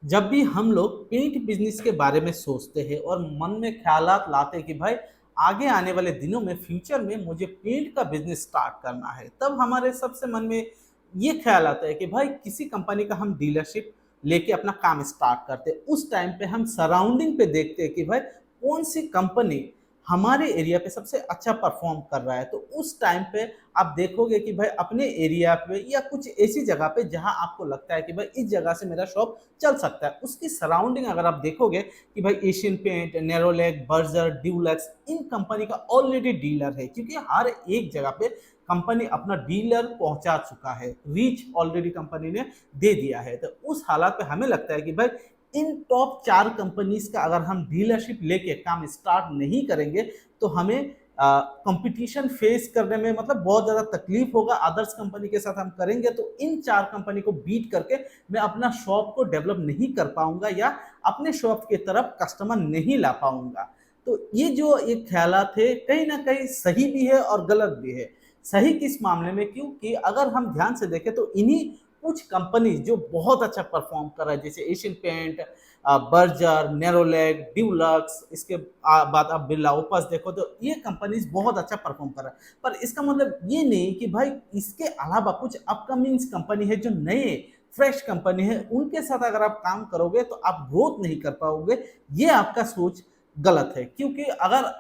जब भी हम लोग पेंट बिजनेस के बारे में सोचते हैं और मन में ख्यालात लाते हैं कि भाई आगे आने वाले दिनों में फ्यूचर में मुझे पेंट का बिजनेस स्टार्ट करना है, तब हमारे सबसे मन में ये ख्याल आता है कि भाई किसी कंपनी का हम डीलरशिप लेके अपना काम स्टार्ट करते हैं। उस टाइम पे हम सराउंडिंग पे देखते हैं कि भाई कौन सी कंपनी हमारे एरिया पे सबसे अच्छा परफॉर्म कर रहा है। तो उस टाइम पे आप देखोगे कि भाई अपने एरिया पे या कुछ ऐसी जगह पे जहां आपको लगता है कि भाई इस जगह से मेरा शॉप चल सकता है, उसकी सराउंडिंग अगर आप देखोगे कि भाई Asian Paint, Nerolac, Berger, Dulux इन कंपनी का ऑलरेडी डीलर है, क्योंकि हर एक जगह पे कंपनी अपना डीलर पहुंचा चुका है, रीच ऑलरेडी कंपनी ने दे दिया है। तो उस हालात पे हमें लगता है कि भाई इन टॉप 4 कंपनीज का अगर हम डीलरशिप लेके काम स्टार्ट नहीं करेंगे तो हमें कंपटीशन फेस करने में मतलब बहुत ज़्यादा तकलीफ होगा। अदर्स कंपनी के साथ हम करेंगे तो इन 4 कंपनी को बीट करके मैं अपना शॉप को डेवलप नहीं कर पाऊंगा या अपने शॉप की तरफ कस्टमर नहीं ला पाऊंगा। तो ये जो एक ख्यालात है कहीं ना कहीं सही भी है और गलत भी है। सही किस मामले में, क्योंकि अगर हम ध्यान से देखें तो इन्हीं कुछ कंपनी जो बहुत अच्छा परफॉर्म कर रहा है, जैसे Asian paint, Berger, Nerolac, Dulux, इसके बाद आप बिरला ओपस देखो तो ये कंपनीज बहुत अच्छा परफॉर्म कर रहा है। पर इसका मतलब ये नहीं कि भाई इसके अलावा कुछ अपकमिंग कंपनी है जो नए फ्रेश कंपनी है, उनके साथ अगर आप काम करोगे तो आप ग्रोथ नहीं कर पाओगे। ये आपका सोच गलत है, क्योंकि अगर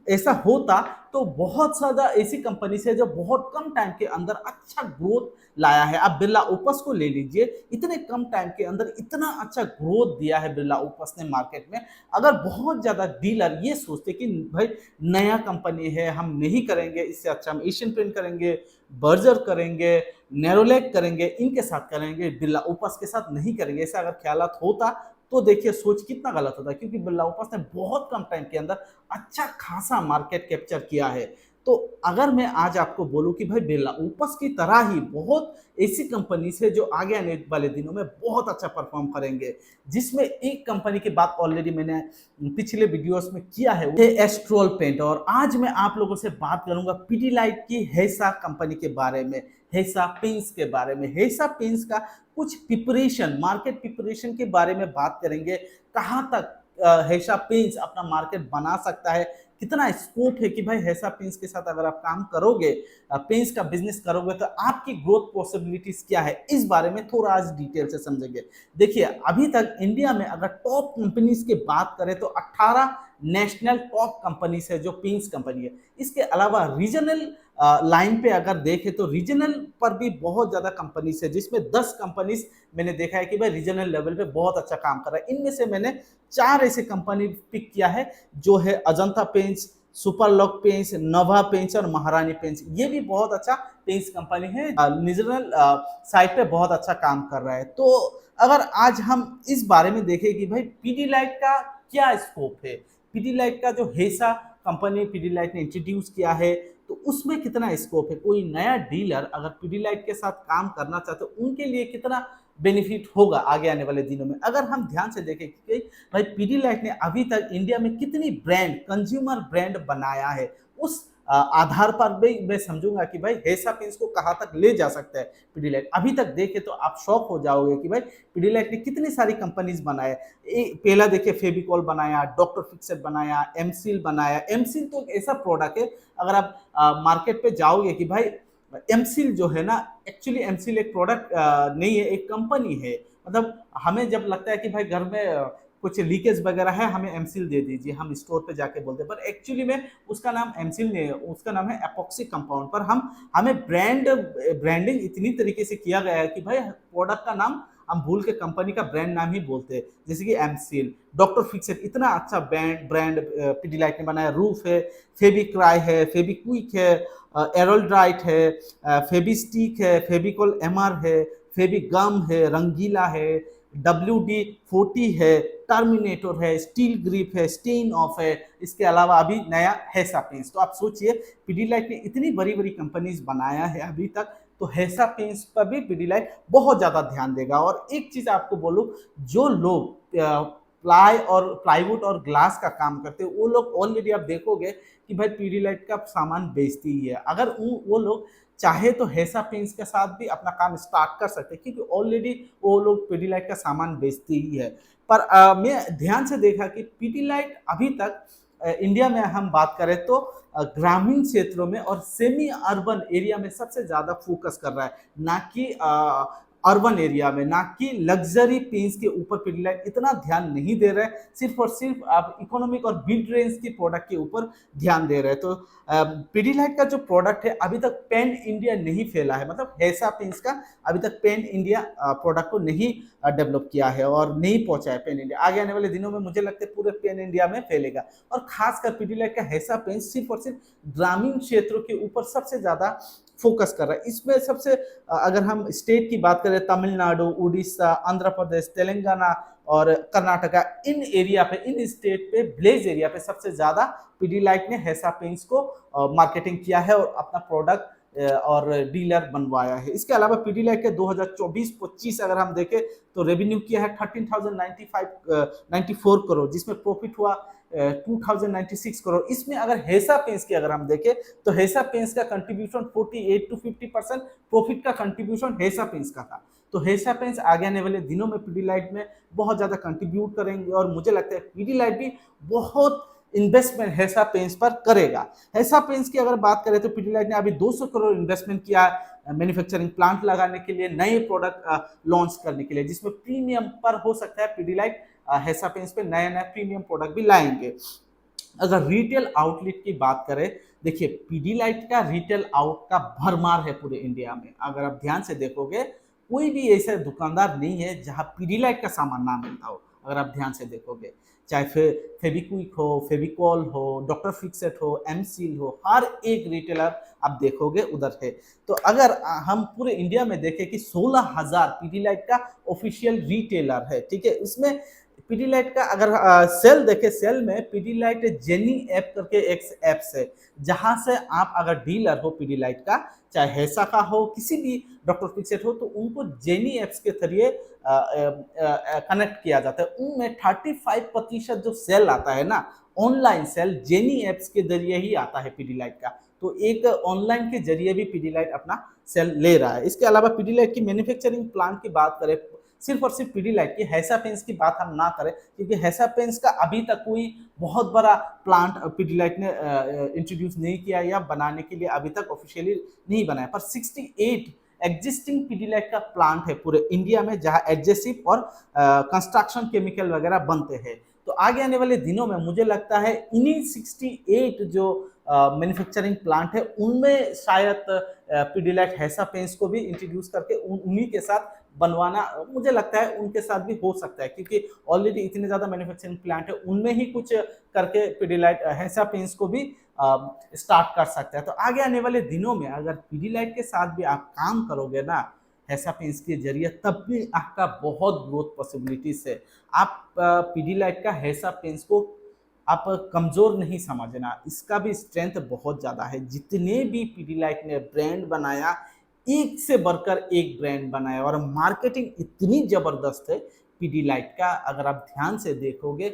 ऐसा होता तो बहुत ज्यादा ऐसी कंपनी है जो बहुत कम टाइम के अंदर अच्छा ग्रोथ लाया है। आप बिरला ओपस को ले लीजिए, इतने कम टाइम के अंदर इतना अच्छा ग्रोथ दिया है बिरला ओपस ने मार्केट में। अगर बहुत ज्यादा डीलर ये सोचते कि भाई नया कंपनी है, हम नहीं करेंगे, इससे अच्छा हम एशियन पेंट करेंगे, बर्जर करेंगे, नेरोलैक करेंगे, इनके साथ करेंगे, बिरला ओपस के साथ नहीं करेंगे, ऐसा अगर ख्यालात होता तो देखिए सोच कितना गलत होता है। क्योंकि बिरला ओपस ने बहुत कम टाइम के अंदर अच्छा खासा मार्केट कैप्चर किया है। तो अगर मैं आज आपको बोलूं कि भाई बिरला ओपस की तरह ही बहुत ऐसी कंपनी है जो आगे आने वाले दिनों में बहुत अच्छा परफॉर्म करेंगे, जिसमें एक कंपनी की बात ऑलरेडी मैंने पिछले वीडियोस में किया है, वो है एस्ट्रोल पेंट। और आज मैं आप लोगों से बात करूंगा पीडीलाइट की हेसा कंपनी के बारे में, हेसा पेंट्स के बारे में। हेसा पेंट्स का कुछ प्रिपरेशन, मार्केट प्रिपरेशन के बारे में बात करेंगे। कहाँ तक हेसा पेंट्स अपना मार्केट बना सकता है, कितना स्कोप है कि भाई हेसा पेंट्स के साथ अगर आप काम करोगे, पेंट्स का बिजनेस करोगे तो आपकी ग्रोथ पॉसिबिलिटीज क्या है, इस बारे में थोड़ा आज डिटेल से समझेंगे। देखिए अभी तक इंडिया में अगर टॉप कंपनीज की बात करें तो 18 नेशनल टॉप कंपनीज है जो पेंट्स कंपनी है। इसके अलावा रीजनल लाइन पे अगर देखें तो रीजनल पर भी बहुत ज्यादा कंपनीज है, जिसमें 10 कंपनीज मैंने देखा है कि भाई रीजनल लेवल पे बहुत अच्छा काम कर रहा है। इनमें से मैंने 4 ऐसे कंपनी पिक किया है, जो है अजंता पेंट्स, सुपरलॉक पेंट्स, नभा पेंट्स और महारानी पेंट्स। ये भी बहुत अच्छा पेंट्स कंपनी है, रीजनल साइड पे बहुत अच्छा काम कर रहा है। तो अगर आज हम इस बारे में देखें कि भाई पीडीलाइट का क्या स्कोप है, पीडीलाइट का जो हेसा कंपनी पीडीलाइट ने इंट्रोड्यूस किया है तो उसमें कितना स्कोप है, कोई नया डीलर अगर पीडीलाइट के साथ काम करना चाहते तो उनके लिए कितना बेनिफिट होगा आगे आने वाले दिनों में। अगर हम ध्यान से देखें कि भाई पीडीलाइट ने अभी तक इंडिया में कितनी ब्रांड, कंज्यूमर ब्रांड बनाया है, उस आधार पर भी मैं समझूंगा कि भाई हेसा पेंट्स को कहाँ तक ले जा सकता है पीडीलाइट। अभी तक देखे तो आप शॉक हो जाओगे कि भाई पीडीलाइट ने कितनी सारी कंपनीज बनाए। पहला देखिए फेविकॉल बनाया, डॉक्टर फिक्सर बनाया, एमसील बनाया। एमसील तो एक ऐसा प्रोडक्ट है, अगर आप मार्केट पे जाओगे कि भाई एमसील जो है ना, एक्चुअली एमसील एक प्रोडक्ट नहीं है, एक कंपनी है। मतलब हमें जब लगता है कि भाई घर में कुछ लीकेज वगैरह है, हमें एमसील दे दीजिए, हम स्टोर पे जाके बोलते हैं, पर एक्चुअली में उसका नाम एमसील नहीं है, उसका नाम है एपॉक्सी कंपाउंड। पर हम हमें ब्रांडिंग इतनी तरीके से किया गया है कि भाई प्रोडक्ट का नाम हम भूल के कंपनी का ब्रांड नाम ही बोलते हैं, जैसे कि एमसील, डॉक्टर फिक्सर, इतना अच्छा ब्रांड पीडीलाइट ने बनाया। रूफ है, फेबिक्राई है, फेबिक्विक है, एरोल्ड्राइट है, फेबिस्टिक है, फेबिकॉल एमआर है, फेबिगम है, रंगीला है, WD-40 है, टर्मिनेटर है, स्टील ग्रिप है, स्टेन ऑफ है। इसके अलावा अभी नया हेसा पेंट्स। तो आप सोचिए पीडीलाइट ने इतनी बड़ी बड़ी कंपनीज बनाया है अभी तक, तो हेसा पेंट्स पर भी पीडीलाइट बहुत ज्यादा ध्यान देगा। और एक चीज आपको बोलूं, जो लोग प्लाईवुड और ग्लास का काम करते हैं, वो लोग ऑलरेडी आप देखोगे कि भाई पीडीलाइट का सामान बेचती ही है। अगर वो लोग चाहे तो हैसा पेंट्स के साथ भी अपना काम स्टार्ट कर सकते हैं, क्योंकि ऑलरेडी वो लोग पीडीलाइट का सामान बेचती ही है। पर मैं ध्यान से देखा कि पीडीलाइट अभी तक इंडिया में हम बात करें तो ग्रामीण क्षेत्रों में और सेमी अर्बन एरिया में सबसे ज्यादा फोकस कर रहा है, ना कि अर्बन एरिया में, ना कि लग्जरी पेंट्स के ऊपर पीडीलाइट इतना ध्यान नहीं दे रहे हैं, सिर्फ और सिर्फ आप इकोनॉमिक और मिड रेंज की प्रोडक्ट के ऊपर ध्यान दे रहे हैं। तो पीडीलाइट का जो प्रोडक्ट है अभी तक पैन इंडिया नहीं फैला है, मतलब हैसा पेंट्स का अभी तक पैन इंडिया प्रोडक्ट को नहीं डेवलप किया है और नहीं पहुंचा है पैन इंडिया। आगे आने वाले दिनों में मुझे लगता है पूरे पैन इंडिया में फैलेगा, और खासकर पीडीलाइट का हैसा पेंट सिर्फ और सिर्फ ग्रामीण क्षेत्रों के ऊपर सबसे ज्यादा फोकस कर रहा है। इसमें सबसे अगर हम स्टेट की बात करें, तमिलनाडु, उड़ीसा, आंध्र प्रदेश, तेलंगाना और कर्नाटका, इन एरिया पे, इन स्टेट पे, विलेज एरिया पे सबसे ज्यादा पीडीलाइट ने हैसा पेंट्स को मार्केटिंग किया है और अपना प्रोडक्ट और डीलर बनवाया है। इसके अलावा पीडीलाइट के 2024-25 अगर हम देखें तो रेवेन्यू किया है 13,094 करोड़, जिसमें प्रॉफिट हुआ 2096 करोड़। इसमें अगर हैसा पेंट्स की अगर हम देखें तो हैसा पेंट्स का कंट्रीब्यूशन 48 to 50% प्रॉफिट का कंट्रीब्यूशन हैसा पेंट्स का था। तो हैसा पेंट्स आगे आने वाले दिनों में पीडीलाइट में बहुत ज्यादा कंट्रीब्यूट करेंगे, और मुझे लगता है पीडीलाइट भी बहुत इन्वेस्टमेंट हैसा पेंट्स पर करेगा। हैसा पेंट्स की अगर बात करें तो पीडीलाइट ने अभी 200 करोड़ इन्वेस्टमेंट किया है मैन्युफैक्चरिंग प्लांट लगाने के लिए, नए प्रोडक्ट लॉन्च करने के लिए, जिसमें प्रीमियम पर हो सकता है पीडीलाइट हैसा पेंट्स पे नया नया प्रीमियम प्रोडक्ट भी लाएंगे। अगर रिटेल आउटलेट की बात करें, देखिए पीडीलाइट का रिटेल आउट का भरमार है पूरे इंडिया में। अगर आप ध्यान से देखोगे कोई भी ऐसा दुकानदार नहीं है जहां पीडीलाइट का सामान ना मिलता हो। अगर आप ध्यान से देखोगे, चाहे फेविक्विक हो, फेविकॉल हो, डॉक्टर फिक्सेट हो, एमसील हो, हर एक रिटेलर आप देखोगे उधर है। तो अगर हम पूरे इंडिया में देखें कि 16,000 पीडीलाइट का ऑफिशियल रिटेलर है, ठीक है। उसमें पीडीलाइट का अगर सेल देखे, सेल में पीडीलाइट जेनी ऐप करके एक ऐप है, जहां से आप अगर डीलर हो पीडीलाइट का, चाहे हैसा का हो, किसी भी डॉक्टर फिक्सेट हो, तो उनको जेनी एप्स के जरिए कनेक्ट किया जाता है। उनमें 35% जो सेल आता है ना, ऑनलाइन सेल जेनी एप्स के जरिए ही आता है पीडीलाइट का। तो एक ऑनलाइन के जरिए भी पीडीलाइट अपना सेल ले रहा है। इसके अलावा पीडीलाइट की मैन्युफैक्चरिंग प्लांट की बात करें, सिर्फ और सिर्फ पीडीलाइट की, हैसा पेंट्स की बात हम ना करें, क्योंकि हैसा पेंट्स का अभी तक कोई बहुत बड़ा प्लांट पीडीलाइट ने इंट्रोड्यूस नहीं किया या बनाने के लिए अभी तक ऑफिशियली नहीं बनाया। पर 68 एग्जिस्टिंग पीडीलाइट का प्लांट है पूरे इंडिया में, जहां एडजेसिव और कंस्ट्रक्शन केमिकल वगैरह बनते हैं। तो आगे आने वाले दिनों में मुझे लगता है इन्हीं 68 जो मैन्युफैक्चरिंग प्लांट है, उनमें शायद पीडीलाइट हैसा पेंट्स को भी इंट्रोड्यूस करके उन्हीं के साथ बनवाना, मुझे लगता है उनके साथ भी हो सकता है, क्योंकि ऑलरेडी इतने ज्यादा मैन्युफैक्चरिंग प्लांट है, उनमें ही कुछ करके पीडीलाइट हैसा पेंट्स को भी स्टार्ट कर सकता है। तो आगे आने वाले दिनों में अगर पीडीलाइट के साथ भी आप काम करोगे ना हैसा पेंट्स के जरिए, तब भी आपका बहुत ग्रोथ पॉसिबिलिटीज है। आप पीडीलाइट का हैसा पेंट्स को आप कमजोर नहीं समझना, इसका भी स्ट्रेंथ बहुत ज्यादा है। जितने भी पीडीलाइट ने ब्रांड बनाया, एक से बढ़कर एक ब्रांड बनाया, और मार्केटिंग इतनी जबरदस्त है पीडीलाइट का। अगर आप ध्यान से देखोगे,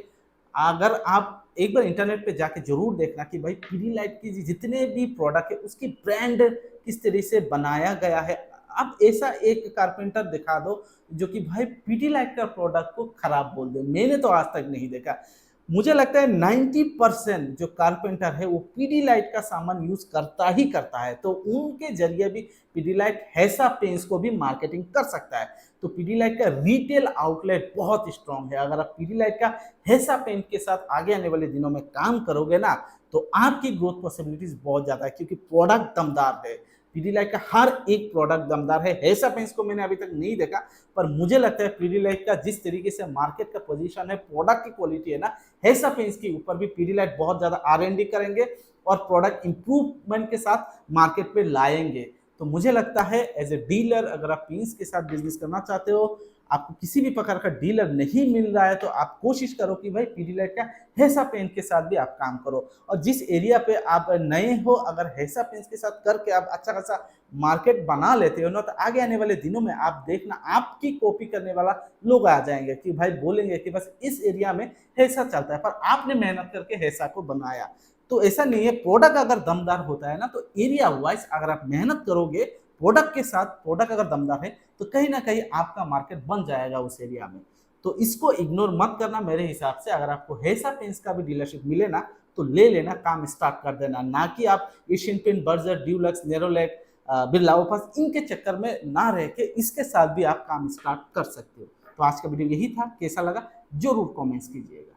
अगर आप एक बार इंटरनेट पे जाके जरूर देखना कि भाई पीडीलाइट की जितने भी प्रोडक्ट है उसकी ब्रांड किस तरह से बनाया गया है। अब ऐसा एक कारपेंटर दिखा दो जो कि भाई पीडीलाइट का प्रोडक्ट को खराब बोल दे, मैंने तो आज तक नहीं देखा। मुझे लगता है 90% जो कारपेंटर है वो पीडीलाइट का सामान यूज करता ही करता है, तो उनके जरिए भी पीडीलाइट हैसा पेंट्स को भी मार्केटिंग कर सकता है। तो पीडीलाइट का रिटेल आउटलेट बहुत स्ट्रांग है। अगर आप पीडीलाइट का हैसा पेंट के साथ आगे आने वाले दिनों में काम करोगे ना, तो आपकी ग्रोथ पॉसिबिलिटीज बहुत ज्यादा है, क्योंकि प्रोडक्ट दमदार है। पीडीलाइट का हर एक प्रोडक्ट दमदार है। हैसा पेंट्स को मैंने अभी तक नहीं देखा, पर मुझे लगता है पीडीलाइट का जिस तरीके से मार्केट का पोजीशन है, प्रोडक्ट की क्वालिटी है ना, हैसा पेंट्स के ऊपर भी पीडीलाइट बहुत ज्यादा R&D करेंगे और प्रोडक्ट इंप्रूवमेंट के साथ मार्केट पे लाएंगे। तो मुझे लगता है एज ए डीलर, अगर आप पेंट्स के साथ बिजनेस करना चाहते हो, आपको किसी भी प्रकार का डीलर नहीं मिल रहा है तो आप कोशिश करो कि भाई पीडीलाइट का हेसा पेंट के साथ भी आप काम करो। और जिस एरिया पे आप नए हो, अगर हेसा पेंट के साथ करके आप अच्छा खासा मार्केट बना लेते हो ना, तो आगे आने वाले दिनों में आप देखना आपकी कॉपी करने वाला लोग आ जाएंगे कि भाई बोलेंगे कि बस इस एरिया में हेसा चलता है, पर आपने मेहनत करके हेसा को बनाया। तो ऐसा नहीं है, प्रोडक्ट अगर दमदार होता है ना, तो एरिया वाइज अगर आप मेहनत करोगे प्रोडक्ट के साथ, प्रोडक्ट अगर दमदार है तो कहीं ना कहीं आपका मार्केट बन जाएगा उस एरिया में। तो इसको इग्नोर मत करना मेरे हिसाब से। अगर आपको हेसा पेंट्स का भी डीलरशिप मिले ना, तो ले लेना, काम स्टार्ट कर देना, ना कि आप Asian paint, Berger, Dulux, Nerolac, Birla Opus इनके चक्कर में ना रह के इसके साथ भी आप काम स्टार्ट कर सकते हो। तो आज का वीडियो यही था, कैसा लगा जरूर कमेंट्स कीजिएगा।